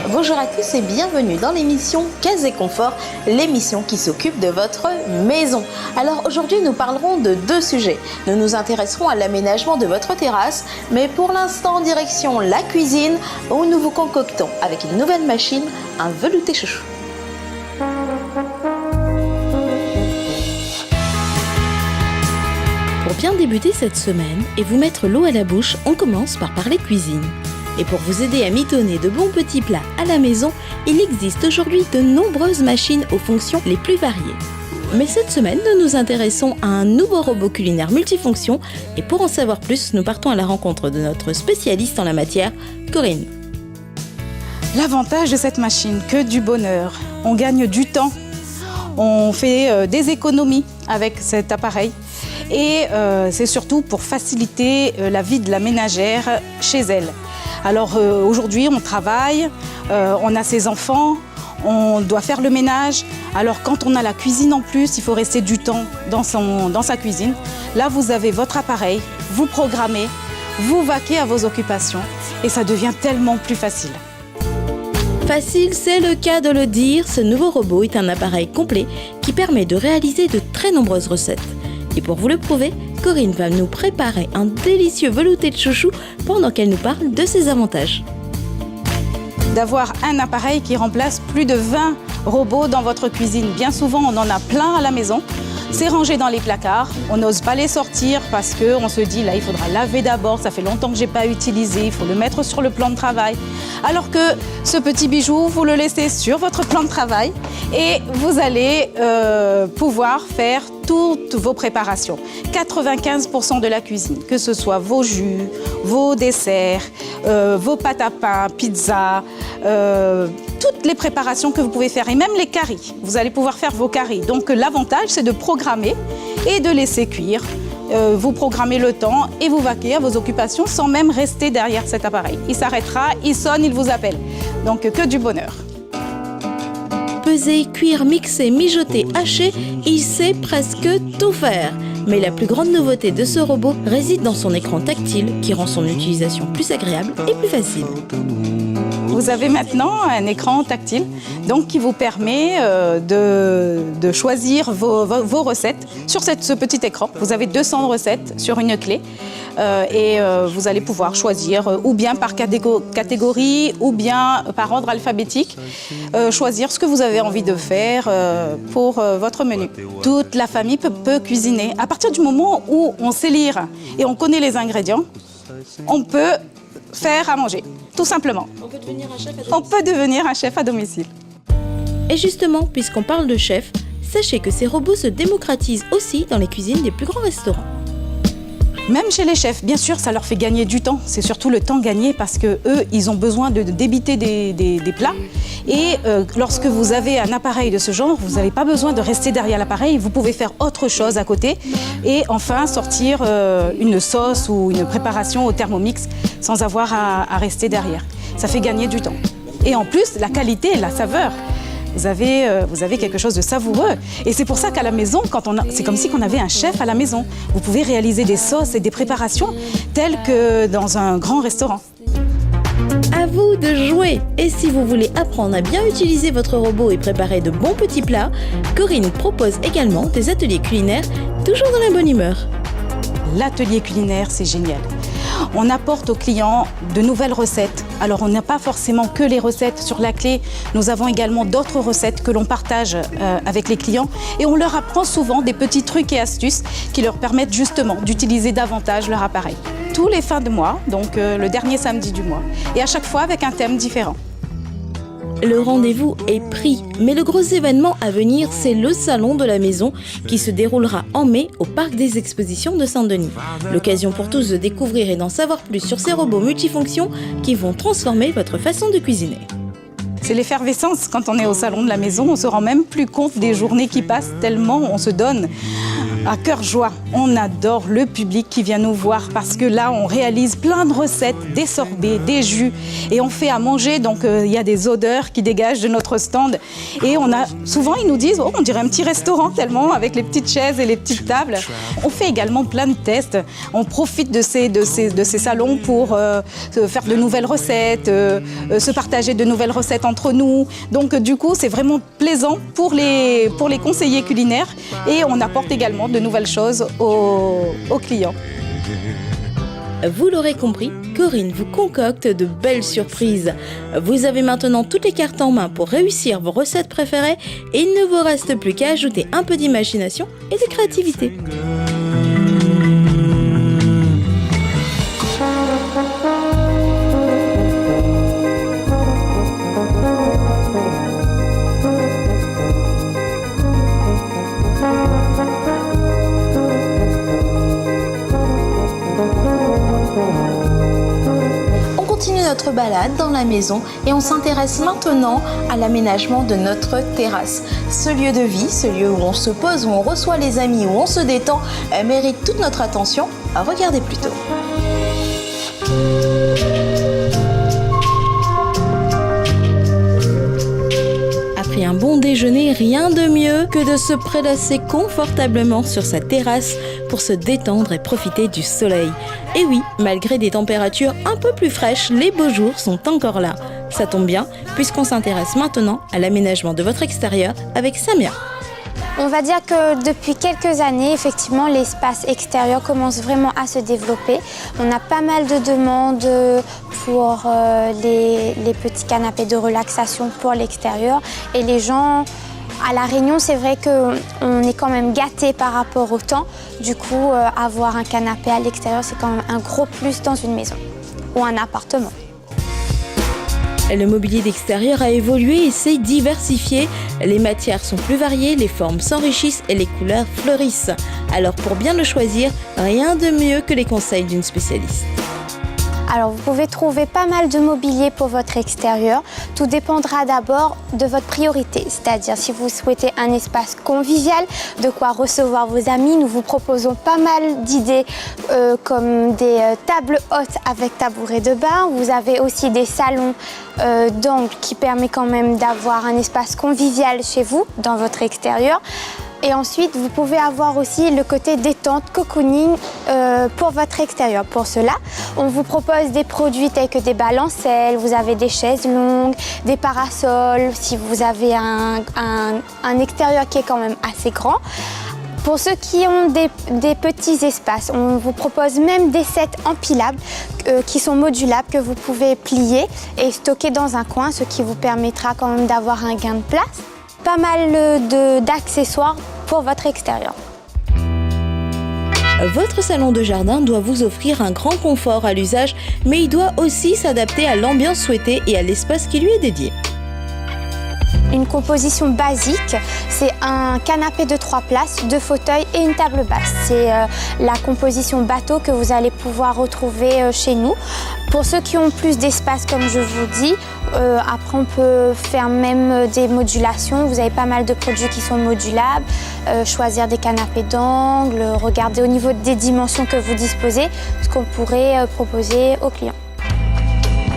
Bonjour à tous et bienvenue dans l'émission Case et Confort, l'émission qui s'occupe de votre maison. Alors aujourd'hui nous parlerons de deux sujets. Nous nous intéresserons à l'aménagement de votre terrasse, mais pour l'instant direction la cuisine où nous vous concoctons avec une nouvelle machine un velouté chouchou. Pour bien débuter cette semaine et vous mettre l'eau à la bouche, on commence par parler cuisine. Et pour vous aider à mitonner de bons petits plats à la maison, il existe aujourd'hui de nombreuses machines aux fonctions les plus variées. Mais cette semaine, nous nous intéressons à un nouveau robot culinaire multifonction et pour en savoir plus, nous partons à la rencontre de notre spécialiste en la matière, Corinne. L'avantage de cette machine, que du bonheur. On gagne du temps, on fait des économies avec cet appareil et c'est surtout pour faciliter la vie de la ménagère chez elle. Alors aujourd'hui, on travaille, on a ses enfants, on doit faire le ménage. Alors quand on a la cuisine en plus, il faut rester du temps dans sa cuisine. Là, vous avez votre appareil, vous programmez, vous vaquez à vos occupations et ça devient tellement plus facile. Facile, c'est le cas de le dire, ce nouveau robot est un appareil complet qui permet de réaliser de très nombreuses recettes. Et pour vous le prouver, Corinne va nous préparer un délicieux velouté de chouchou pendant qu'elle nous parle de ses avantages. D'avoir un appareil qui remplace plus de 20 robots dans votre cuisine. Bien souvent, on en a plein à la maison. C'est rangé dans les placards. On n'ose pas les sortir parce qu'on se dit là, il faudra laver d'abord. Ça fait longtemps que je n'ai pas utilisé. Il faut le mettre sur le plan de travail. Alors que ce petit bijou, vous le laissez sur votre plan de travail et vous allez pouvoir faire toutes vos préparations. 95% de la cuisine, que ce soit vos jus, vos desserts, vos pâtes à pain, pizza, toutes les préparations que vous pouvez faire et même les caries. Vous allez pouvoir faire vos caries. Donc l'avantage, c'est de programmer et de laisser cuire. Vous programmez le temps et vous vaquez à vos occupations sans même rester derrière cet appareil. Il s'arrêtera, il sonne, il vous appelle. Donc que du bonheur. Peser, cuire, mixer, mijoter, hacher, il sait presque tout faire. Mais la plus grande nouveauté de ce robot réside dans son écran tactile qui rend son utilisation plus agréable et plus facile. Vous avez maintenant un écran tactile donc, qui vous permet de choisir vos recettes sur ce petit écran. Vous avez 200 recettes sur une clé et vous allez pouvoir choisir ou bien par catégorie ou bien par ordre alphabétique, choisir ce que vous avez envie de faire pour votre menu. Toute la famille peut cuisiner. À partir du moment où on sait lire et on connaît les ingrédients, on peut faire à manger, tout simplement. On peut devenir un chef à domicile. On peut devenir un chef à domicile. Et justement, puisqu'on parle de chef, sachez que ces robots se démocratisent aussi dans les cuisines des plus grands restaurants. Même chez les chefs, bien sûr, ça leur fait gagner du temps. C'est surtout le temps gagné parce que eux, ils ont besoin de débiter des plats. Et lorsque vous avez un appareil de ce genre, vous n'avez pas besoin de rester derrière l'appareil. Vous pouvez faire autre chose à côté et enfin sortir une sauce ou une préparation au Thermomix sans avoir à rester derrière. Ça fait gagner du temps. Et en plus, la qualité, la saveur. Vous avez quelque chose de savoureux. Et c'est pour ça qu'à la maison, c'est comme si on avait un chef à la maison. Vous pouvez réaliser des sauces et des préparations telles que dans un grand restaurant. À vous de jouer. Et si vous voulez apprendre à bien utiliser votre robot et préparer de bons petits plats, Corinne propose également des ateliers culinaires, toujours dans la bonne humeur. L'atelier culinaire, c'est génial. On apporte aux clients de nouvelles recettes. Alors on n'a pas forcément que les recettes sur la clé, nous avons également d'autres recettes que l'on partage avec les clients et on leur apprend souvent des petits trucs et astuces qui leur permettent justement d'utiliser davantage leur appareil. Tous les fins de mois, donc le dernier samedi du mois, et à chaque fois avec un thème différent. Le rendez-vous est pris, mais le gros événement à venir, c'est le salon de la maison qui se déroulera en mai au Parc des Expositions de Saint-Denis. L'occasion pour tous de découvrir et d'en savoir plus sur ces robots multifonctions qui vont transformer votre façon de cuisiner. C'est l'effervescence quand on est au salon de la maison, on se rend même plus compte des journées qui passent tellement on se donne à cœur joie. On adore le public qui vient nous voir parce que là on réalise plein de recettes, des sorbets, des jus et on fait à manger, donc il y a des odeurs qui dégagent de notre stand et souvent ils nous disent on dirait un petit restaurant tellement avec les petites chaises et les petites tables. On fait également plein de tests, on profite de ces salons pour faire de nouvelles recettes, se partager de nouvelles recettes entre nous. Donc du coup c'est vraiment plaisant pour les conseillers culinaires et on apporte également de nouvelles choses aux clients. Vous l'aurez compris, Corinne vous concocte de belles surprises. Vous avez maintenant toutes les cartes en main pour réussir vos recettes préférées et il ne vous reste plus qu'à ajouter un peu d'imagination et de créativité. Notre balade dans la maison et on s'intéresse maintenant à l'aménagement de notre terrasse. Ce lieu de vie, ce lieu où on se pose, où on reçoit les amis, où on se détend, mérite toute notre attention. Regardez plutôt. Après un bon déjeuner, rien de mieux que de se prélasser confortablement sur sa terrasse pour se détendre et profiter du soleil. Et oui, malgré des températures un peu plus fraîches, les beaux jours sont encore là. Ça tombe bien, puisqu'on s'intéresse maintenant à l'aménagement de votre extérieur avec Samia. On va dire que depuis quelques années, effectivement, l'espace extérieur commence vraiment à se développer. On a pas mal de demandes pour les petits canapés de relaxation pour l'extérieur. Et les gens, à La Réunion, c'est vrai qu'on est quand même gâtés par rapport au temps. Du coup, avoir un canapé à l'extérieur, c'est quand même un gros plus dans une maison ou un appartement. Le mobilier d'extérieur a évolué et s'est diversifié. Les matières sont plus variées, les formes s'enrichissent et les couleurs fleurissent. Alors pour bien le choisir, rien de mieux que les conseils d'une spécialiste. Alors vous pouvez trouver pas mal de mobilier pour votre extérieur. Tout dépendra d'abord de votre priorité, c'est-à-dire si vous souhaitez un espace convivial, de quoi recevoir vos amis. Nous vous proposons pas mal d'idées comme des tables hautes avec tabouret de bain. Vous avez aussi des salons d'angle qui permet quand même d'avoir un espace convivial chez vous, dans votre extérieur. Et ensuite, vous pouvez avoir aussi le côté détente, cocooning pour votre extérieur. Pour cela, on vous propose des produits tels que des balancelles, vous avez des chaises longues, des parasols, si vous avez un extérieur qui est quand même assez grand. Pour ceux qui ont des petits espaces, on vous propose même des sets empilables qui sont modulables, que vous pouvez plier et stocker dans un coin, ce qui vous permettra quand même d'avoir un gain de place. Pas mal d'accessoires pour votre extérieur. Votre salon de jardin doit vous offrir un grand confort à l'usage, mais il doit aussi s'adapter à l'ambiance souhaitée et à l'espace qui lui est dédié. Une composition basique, c'est un canapé de 3 places, 2 fauteuils et une table basse. C'est la composition bateau que vous allez pouvoir retrouver chez nous. Pour ceux qui ont plus d'espace, comme je vous dis, après on peut faire même des modulations. Vous avez pas mal de produits qui sont modulables. Choisir des canapés d'angle, regarder au niveau des dimensions que vous disposez, ce qu'on pourrait proposer aux clients.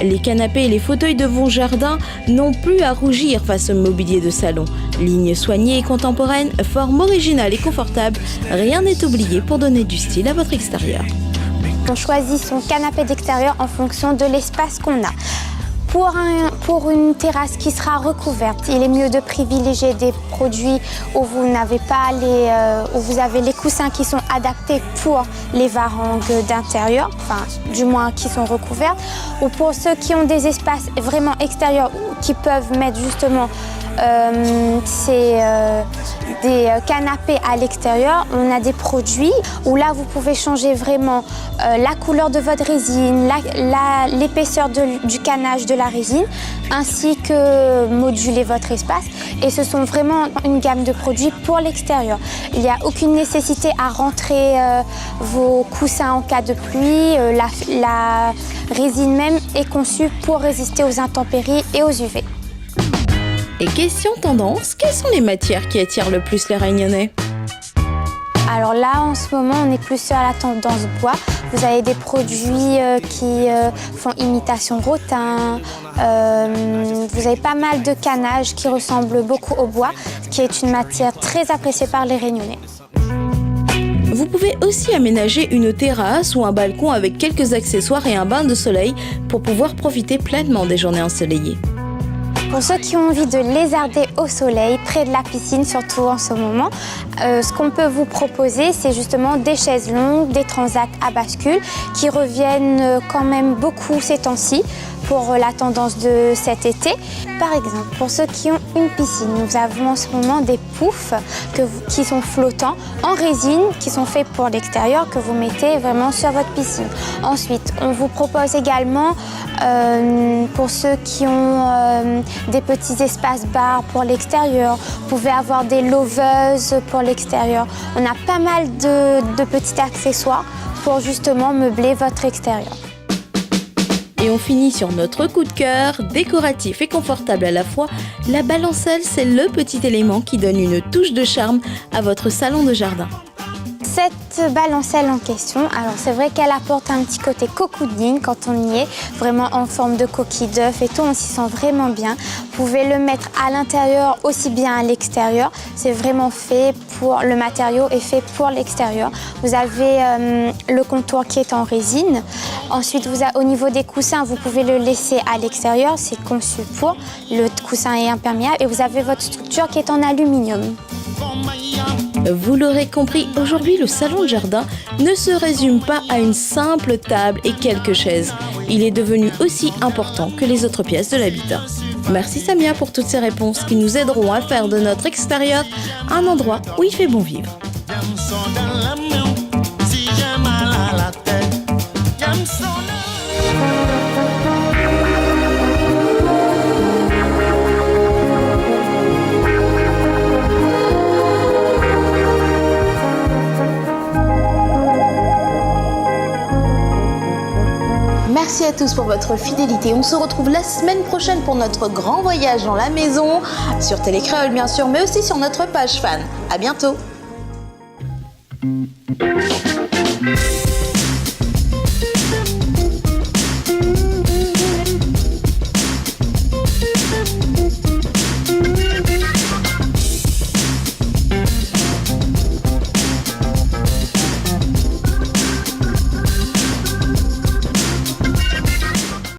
Les canapés et les fauteuils de vos jardins n'ont plus à rougir face au mobilier de salon. Ligne soignée et contemporaine, forme originale et confortable, rien n'est oublié pour donner du style à votre extérieur. On choisit son canapé d'extérieur en fonction de l'espace qu'on a. Pour une terrasse qui sera recouverte, il est mieux de privilégier des produits où vous n'avez pas où vous avez les coussins qui sont adaptés pour les varangues d'intérieur, enfin du moins qui sont recouvertes, ou pour ceux qui ont des espaces vraiment extérieurs qui peuvent mettre justement des canapés à l'extérieur. On a des produits où là vous pouvez changer vraiment la couleur de votre résine, l'épaisseur du canage de la résine, ainsi que moduler votre espace. Et ce sont vraiment une gamme de produits pour l'extérieur. Il n'y a aucune nécessité à rentrer vos coussins en cas de pluie. La résine même est conçue pour résister aux intempéries et aux UV. Et question tendance, quelles sont les matières qui attirent le plus les Réunionnais? Alors là, en ce moment, on est plus sur la tendance bois. Vous avez des produits qui font imitation rotin. Vous avez pas mal de canage qui ressemble beaucoup au bois, qui est une matière très appréciée par les Réunionnais. Vous pouvez aussi aménager une terrasse ou un balcon avec quelques accessoires et un bain de soleil pour pouvoir profiter pleinement des journées ensoleillées. Pour ceux qui ont envie de lézarder au soleil, près de la piscine, surtout en ce moment, ce qu'on peut vous proposer, c'est justement des chaises longues, des transats à bascule qui reviennent quand même beaucoup ces temps-ci pour la tendance de cet été. Par exemple, pour ceux qui ont une piscine, nous avons en ce moment des poufs qui sont flottants en résine, qui sont faits pour l'extérieur, que vous mettez vraiment sur votre piscine. Ensuite, on vous propose également, pour ceux qui ont des petits espaces bars pour l'extérieur, vous pouvez avoir des loveuses pour l'extérieur. On a pas mal de petits accessoires pour justement meubler votre extérieur. Et on finit sur notre coup de cœur, décoratif et confortable à la fois. La balancelle, c'est le petit élément qui donne une touche de charme à votre salon de jardin. Cette balancelle en question, alors c'est vrai qu'elle apporte un petit côté cocooning quand on y est, vraiment en forme de coquille d'œuf et tout, on s'y sent vraiment bien. Vous pouvez le mettre à l'intérieur aussi bien à l'extérieur, c'est vraiment fait pour, le matériau est fait pour l'extérieur. Vous avez le contour qui est en résine. Ensuite, au niveau des coussins, vous pouvez le laisser à l'extérieur, c'est conçu pour, le coussin est imperméable et vous avez votre structure qui est en aluminium. Vous l'aurez compris, aujourd'hui le salon de jardin ne se résume pas à une simple table et quelques chaises. Il est devenu aussi important que les autres pièces de l'habitat. Merci Samia pour toutes ces réponses qui nous aideront à faire de notre extérieur un endroit où il fait bon vivre. Merci à tous pour votre fidélité. On se retrouve la semaine prochaine pour notre grand voyage dans la maison, sur Télécréole bien sûr, mais aussi sur notre page fan. À bientôt.